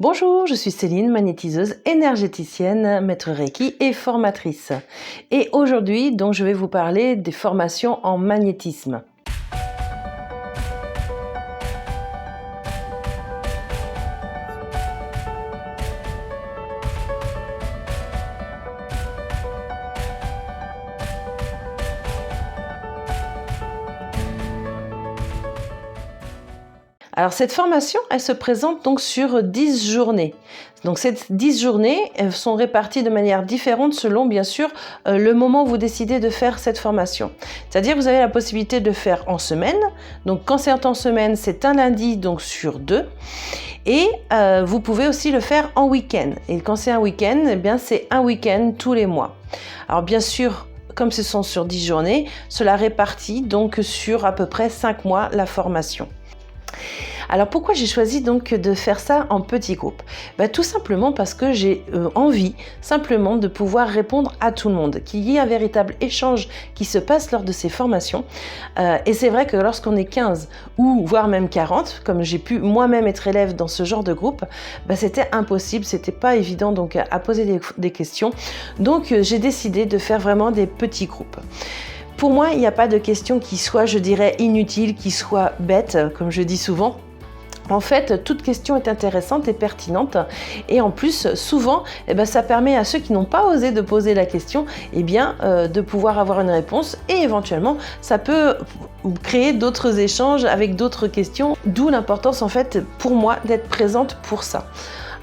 Bonjour, je suis Céline, magnétiseuse, énergéticienne, maître Reiki et formatrice. Et aujourd'hui, donc, je vais vous parler des formations en magnétisme. Alors cette formation, elle se présente donc sur 10 journées. Donc ces 10 journées, elles sont réparties de manière différente selon bien sûr le moment où vous décidez de faire cette formation. C'est-à-dire que vous avez la possibilité de le faire en semaine. Donc quand c'est en semaine, c'est un lundi donc sur 2. Et vous pouvez aussi le faire en week-end. Et quand c'est un week-end, eh bien c'est un week-end tous les mois. Alors bien sûr, comme ce sont sur 10 journées, cela répartit donc sur à peu près 5 mois la formation. Alors pourquoi j'ai choisi donc de faire ça en petits groupes? Tout simplement parce que j'ai envie simplement de pouvoir répondre à tout le monde, qu'il y ait un véritable échange qui se passe lors de ces formations. Et c'est vrai que lorsqu'on est 15 ou voire même 40, comme j'ai pu moi-même être élève dans ce genre de groupe, c'était impossible, c'était pas évident donc à poser des questions. Donc j'ai décidé de faire vraiment des petits groupes. Pour moi, il n'y a pas de question qui soit, je dirais, inutile, qui soit bête, comme je dis souvent. En fait, toute question est intéressante et pertinente et en plus, souvent, ça permet à ceux qui n'ont pas osé de poser la question de pouvoir avoir une réponse et éventuellement, ça peut créer d'autres échanges avec d'autres questions, d'où l'importance en fait pour moi d'être présente pour ça.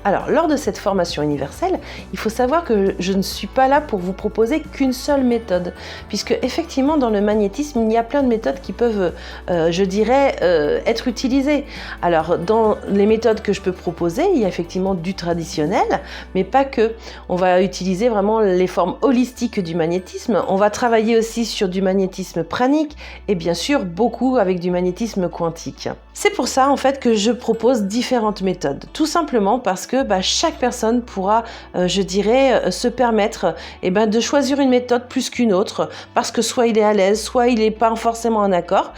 Alors, lors de cette formation universelle, il faut savoir que je ne suis pas là pour vous proposer qu'une seule méthode, puisque effectivement, dans le magnétisme, il y a plein de méthodes qui peuvent, être utilisées. Alors, dans les méthodes que je peux proposer, il y a effectivement du traditionnel, mais pas que. On va utiliser vraiment les formes holistiques du magnétisme. On va travailler aussi sur du magnétisme pranique et bien sûr, beaucoup avec du magnétisme quantique. C'est pour ça, en fait, que je propose différentes méthodes. Tout simplement parce que chaque personne pourra, se permettre de choisir une méthode plus qu'une autre, parce que soit il est à l'aise, soit il n'est pas forcément en accord.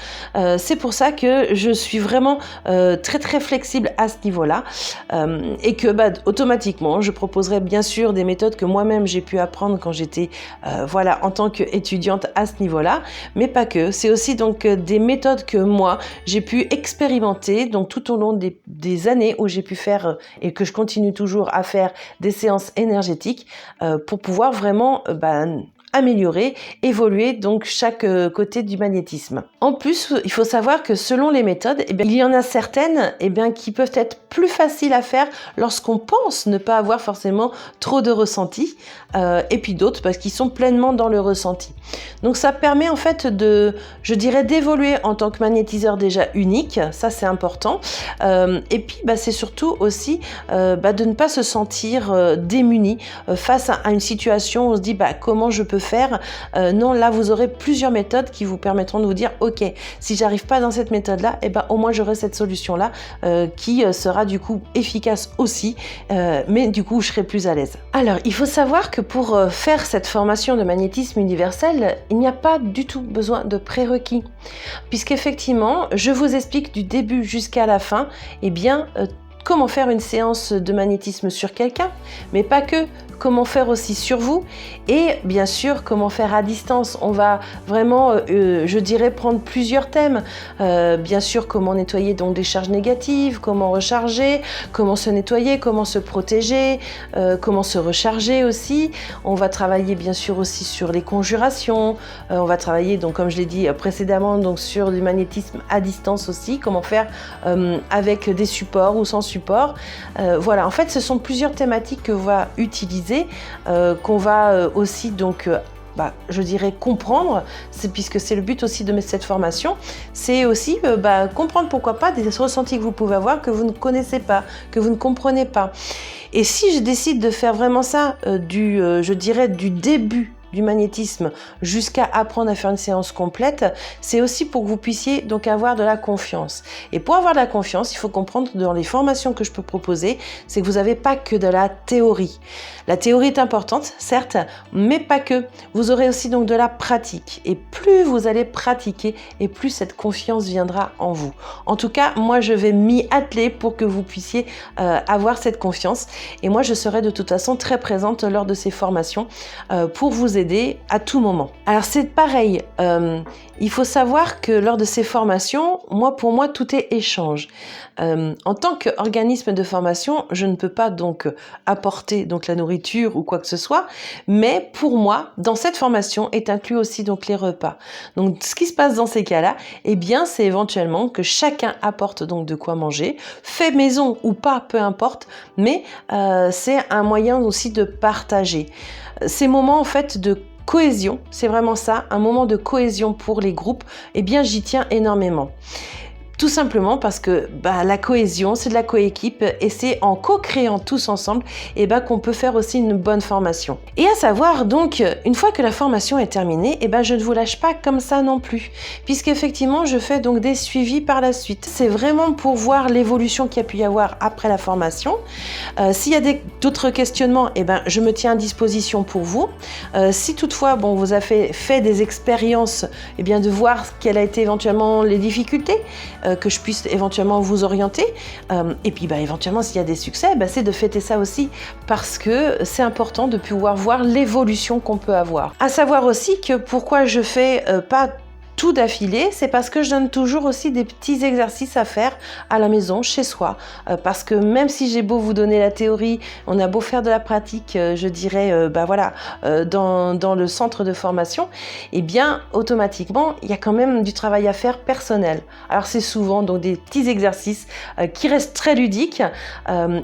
C'est pour ça que je suis vraiment très très flexible à ce niveau-là et que automatiquement, je proposerai bien sûr des méthodes que moi-même j'ai pu apprendre quand j'étais en tant qu'étudiante à ce niveau-là, mais pas que. C'est aussi donc des méthodes que moi, j'ai pu expérimenter donc tout au long des années où j'ai pu faire et que je continue toujours à faire des séances énergétiques pour pouvoir vraiment améliorer, évoluer donc chaque côté du magnétisme. En plus, il faut savoir que selon les méthodes, il y en a certaines qui peuvent être plus faciles à faire lorsqu'on pense ne pas avoir forcément trop de ressenti, et puis d'autres parce qu'ils sont pleinement dans le ressenti. Donc ça permet en fait d'évoluer en tant que magnétiseur déjà unique, ça c'est important, et puis c'est surtout aussi de ne pas se sentir démuni face à une situation où on se dit comment je peux faire. Non, là vous aurez plusieurs méthodes qui vous permettront de vous dire ok, si j'arrive pas dans cette méthode là, au moins j'aurai cette solution là qui sera du coup efficace aussi, mais du coup je serai plus à l'aise. Alors il faut savoir que pour faire cette formation de magnétisme universel, il n'y a pas du tout besoin de prérequis, puisqu'effectivement je vous explique du début jusqu'à la fin comment faire une séance de magnétisme sur quelqu'un, mais pas que, comment faire aussi sur vous et bien sûr comment faire à distance. On va vraiment, prendre plusieurs thèmes. Bien sûr, comment nettoyer donc des charges négatives, comment recharger, comment se nettoyer, comment se protéger, comment se recharger aussi. On va travailler bien sûr aussi sur les conjurations. On va travailler donc comme je l'ai dit précédemment donc sur du magnétisme à distance aussi, comment faire avec des supports ou sans support. Voilà, en fait, ce sont plusieurs thématiques que l'on va utiliser, qu'on va aussi donc comprendre, puisque c'est le but aussi de cette formation, c'est aussi comprendre pourquoi pas des ressentis que vous pouvez avoir que vous ne connaissez pas, que vous ne comprenez pas. Et si je décide de faire vraiment ça du début du magnétisme jusqu'à apprendre à faire une séance complète, c'est aussi pour que vous puissiez donc avoir de la confiance. Et pour avoir de la confiance, il faut comprendre dans les formations que je peux proposer, c'est que vous n'avez pas que de la théorie. La théorie est importante, certes, mais pas que. Vous aurez aussi donc de la pratique. Et plus vous allez pratiquer, et plus cette confiance viendra en vous. En tout cas, moi, je vais m'y atteler pour que vous puissiez avoir cette confiance. Et moi, je serai de toute façon très présente lors de ces formations pour vous aider à tout moment. Alors, c'est pareil. Il faut savoir que lors de ces formations, pour moi, tout est échange. En tant qu'organisme de formation, je ne peux pas donc apporter donc la nourriture ou quoi que ce soit, mais pour moi, dans cette formation est inclus aussi donc les repas. Donc, ce qui se passe dans ces cas-là, eh bien, c'est éventuellement que chacun apporte donc de quoi manger, fait maison ou pas, peu importe, mais c'est un moyen aussi de partager. Ces moments en fait de cohésion, c'est vraiment ça, un moment de cohésion pour les groupes, eh bien j'y tiens énormément. Tout simplement parce que la cohésion, c'est de la coéquipe et c'est en co-créant tous ensemble qu'on peut faire aussi une bonne formation. Et à savoir donc, une fois que la formation est terminée, je ne vous lâche pas comme ça non plus, puisqu'effectivement je fais donc des suivis par la suite. C'est vraiment pour voir l'évolution qu'il y a pu y avoir après la formation. S'il y a d'autres questionnements, je me tiens à disposition pour vous. Si toutefois vous avez fait des expériences, de voir quelles a été éventuellement les difficultés, que je puisse éventuellement vous orienter. Et puis éventuellement, s'il y a des succès, c'est de fêter ça aussi parce que c'est important de pouvoir voir l'évolution qu'on peut avoir. À savoir aussi que pourquoi je fais pas tout d'affilée, c'est parce que je donne toujours aussi des petits exercices à faire à la maison, chez soi. Parce que même si j'ai beau vous donner la théorie, on a beau faire de la pratique, je dirais, dans le centre de formation, automatiquement, il y a quand même du travail à faire personnel. Alors c'est souvent donc des petits exercices qui restent très ludiques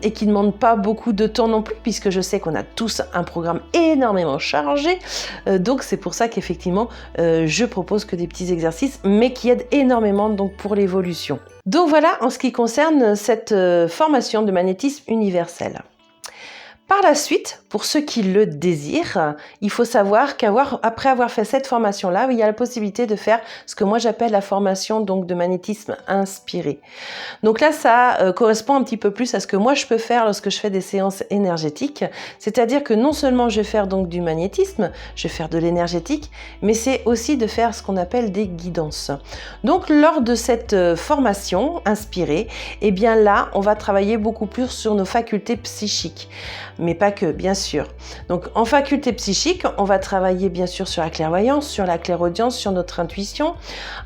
et qui ne demandent pas beaucoup de temps non plus, puisque je sais qu'on a tous un programme énormément chargé. Donc c'est pour ça qu'effectivement, je propose que des petits exercices, mais qui aident énormément donc pour l'évolution. Donc voilà en ce qui concerne cette formation de magnétisme universel. Par la suite, pour ceux qui le désirent, il faut savoir qu'après avoir fait cette formation-là, il y a la possibilité de faire ce que moi j'appelle la formation donc de magnétisme inspiré. Donc là, ça correspond un petit peu plus à ce que moi je peux faire lorsque je fais des séances énergétiques. C'est-à-dire que non seulement je vais faire donc du magnétisme, je vais faire de l'énergétique, mais c'est aussi de faire ce qu'on appelle des guidances. Donc lors de cette formation inspirée, là, on va travailler beaucoup plus sur nos facultés psychiques. Mais pas que, bien sûr. Donc, en faculté psychique, on va travailler bien sûr sur la clairvoyance, sur la clairaudience, sur notre intuition.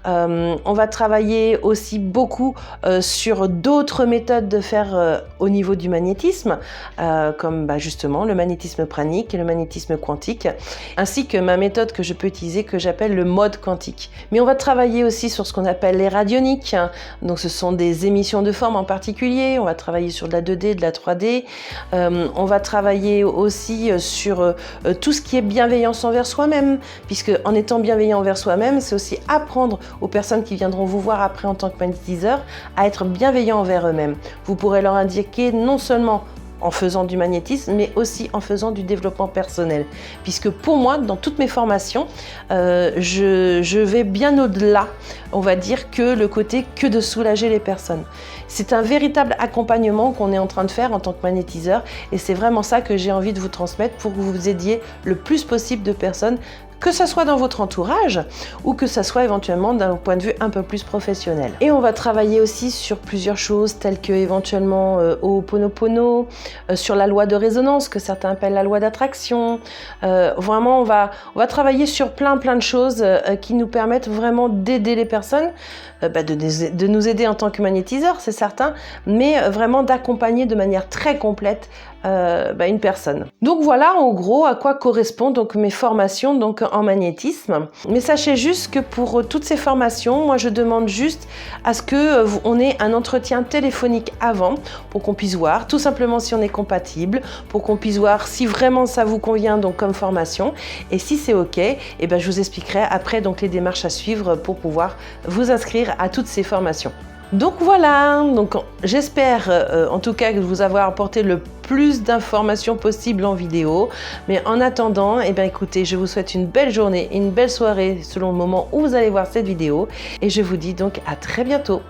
On va travailler aussi beaucoup sur d'autres méthodes de faire au niveau du magnétisme, comme justement le magnétisme pranique et le magnétisme quantique, ainsi que ma méthode que je peux utiliser, que j'appelle le mode quantique. Mais on va travailler aussi sur ce qu'on appelle les radioniques. Donc, ce sont des émissions de forme en particulier. On va travailler sur de la 2D, de la 3D. On va travailler aussi sur tout ce qui est bienveillance envers soi-même, puisque en étant bienveillant envers soi-même, c'est aussi apprendre aux personnes qui viendront vous voir après en tant que magnétiseur à être bienveillants envers eux-mêmes. Vous pourrez leur indiquer non seulement en faisant du magnétisme, mais aussi en faisant du développement personnel. Puisque pour moi, dans toutes mes formations, je vais bien au-delà, on va dire, que le côté que de soulager les personnes. C'est un véritable accompagnement qu'on est en train de faire en tant que magnétiseur et c'est vraiment ça que j'ai envie de vous transmettre pour que vous aidiez le plus possible de personnes, que ce soit dans votre entourage ou que ce soit éventuellement d'un point de vue un peu plus professionnel. Et on va travailler aussi sur plusieurs choses telles que éventuellement Ho'oponopono, sur la loi de résonance que certains appellent la loi d'attraction. Vraiment, on va travailler sur plein de choses qui nous permettent vraiment d'aider les personnes, de nous aider en tant que magnétiseur, c'est certain, mais vraiment d'accompagner de manière très complète une personne. Donc voilà en gros à quoi correspondent donc mes formations donc en magnétisme. Mais sachez juste que pour toutes ces formations, moi je demande juste à ce que on ait un entretien téléphonique avant pour qu'on puisse voir tout simplement si on est compatible, pour qu'on puisse voir si vraiment ça vous convient donc comme formation et si c'est ok, je vous expliquerai après donc les démarches à suivre pour pouvoir vous inscrire à toutes ces formations. Donc voilà, donc j'espère en tout cas que vous avoir apporté le plus d'informations possibles en vidéo. Mais en attendant, eh bien, écoutez, je vous souhaite une belle journée et une belle soirée selon le moment où vous allez voir cette vidéo. Et je vous dis donc à très bientôt.